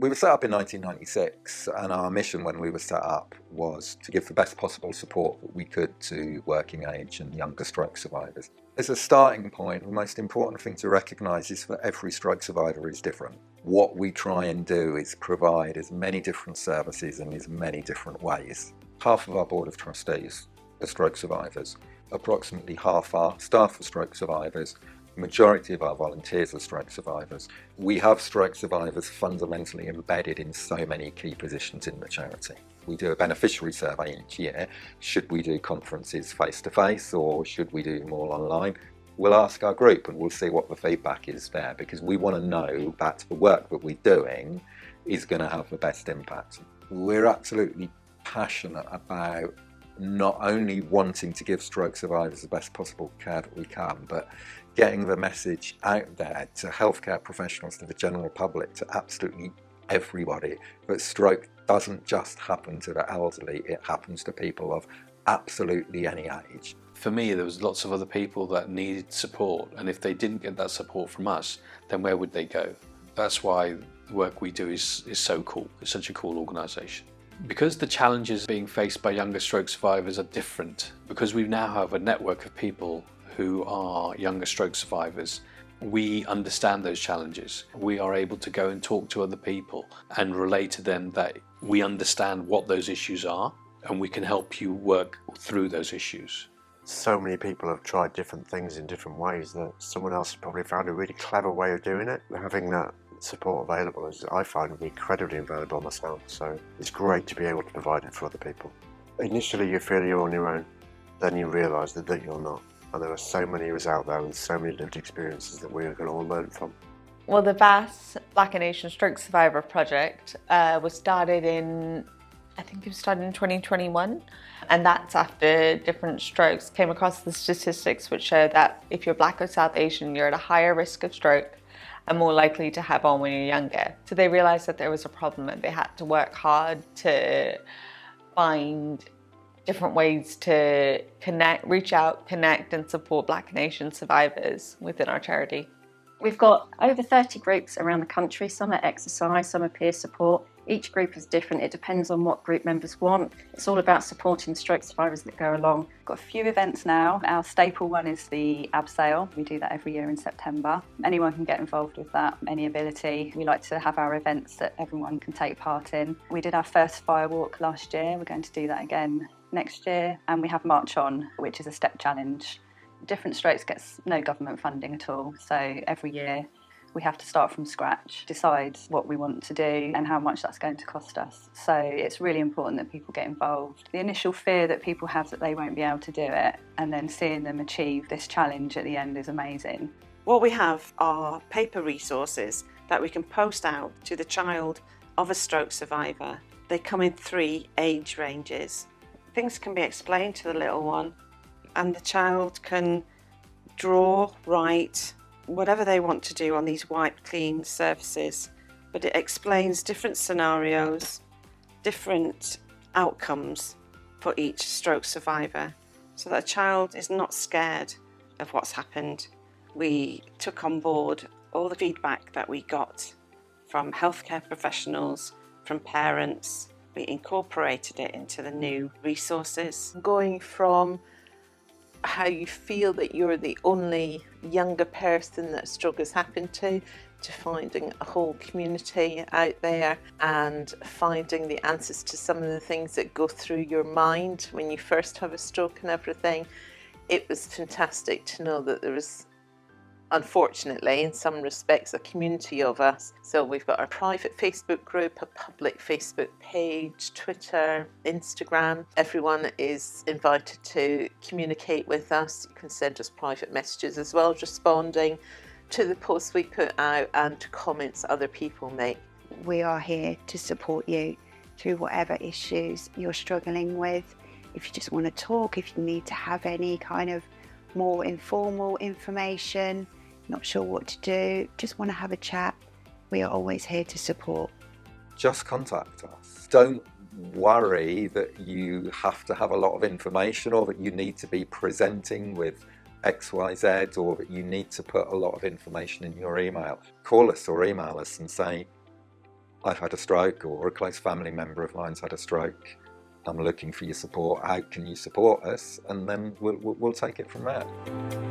We were set up in 1996, and our mission when we were set up was to give the best possible support that we could to working age and younger stroke survivors. As a starting point, the most important thing to recognise is that every stroke survivor is different. What we try and do is provide as many different services in as many different ways. Half of our board of trustees are stroke survivors. Approximately half our staff are stroke survivors. The majority of our volunteers are stroke survivors. We have stroke survivors fundamentally embedded in so many key positions in the charity. We do a beneficiary survey each year. Should we do conferences face-to-face or should we do more online? We'll ask our group and we'll see what the feedback is there, because we want to know that the work that we're doing is going to have the best impact. We're absolutely passionate about not only wanting to give stroke survivors the best possible care that we can, but getting the message out there to healthcare professionals, to the general public, to absolutely everybody, that stroke doesn't just happen to the elderly, it happens to people of absolutely any age. For me, there was lots of other people that needed support, and if they didn't get that support from us, then where would they go? That's why the work we do is so cool. It's such a cool organisation. Because the challenges being faced by younger stroke survivors are different, because we now have a network of people who are younger stroke survivors, we understand those challenges. We are able to go and talk to other people and relate to them that we understand what those issues are, and we can help you work through those issues. So many people have tried different things in different ways that someone else has probably found a really clever way of doing it. Having that support available is, I find, incredibly invaluable myself, so it's great to be able to provide it for other people. Initially you feel you're on your own, then you realise that you're not, and there are so many of us out there with so many lived experiences that we can all learn from. Well, the VAS Black and Asian Stroke Survivor Project was started in 2021, and that's after different strokes came across the statistics which show that if you're Black or South Asian, you're at a higher risk of stroke and more likely to have one when you're younger. So they realised that there was a problem and they had to work hard to find different ways to reach out, connect and support Black and Asian survivors within our charity. We've got over 30 groups around the country. Some are exercise, some are peer support. Each group is different. It depends on what group members want. It's all about supporting stroke survivors that go along. We've got a few events now. Our staple one is the abseil. We do that every year in September. Anyone can get involved with that, any ability. We like to have our events that everyone can take part in. We did our first fire walk last year. We're going to do that again next year. And we have March On, which is a step challenge. Different strokes gets no government funding at all, so every year we have to start from scratch, decide what we want to do and how much that's going to cost us. So it's really important that people get involved. The initial fear that people have that they won't be able to do it, and then seeing them achieve this challenge at the end is amazing. What we have are paper resources that we can post out to the child of a stroke survivor. They come in 3 age ranges. Things can be explained to the little one, and the child can draw, write, whatever they want to do on these wiped clean surfaces, but it explains different scenarios, different outcomes for each stroke survivor, so that a child is not scared of what's happened. We took on board all the feedback that we got from healthcare professionals, from parents. We incorporated it into the new resources. Going from how you feel that you're the only younger person that stroke has happened to finding a whole community out there and finding the answers to some of the things that go through your mind when you first have a stroke and everything. It was fantastic to know that there was, unfortunately, in some respects, a community of us. So we've got our private Facebook group, a public Facebook page, Twitter, Instagram. Everyone is invited to communicate with us. You can send us private messages as well, responding to the posts we put out and to comments other people make. We are here to support you through whatever issues you're struggling with. If you just want to talk, if you need to have any kind of more informal information, not sure what to do, just want to have a chat, we are always here to support. Just contact us. Don't worry that you have to have a lot of information or that you need to be presenting with XYZ or that you need to put a lot of information in your email. Call us or email us and say, I've had a stroke, or a close family member of mine's had a stroke. I'm looking for your support. How can you support us? And then we'll take it from there.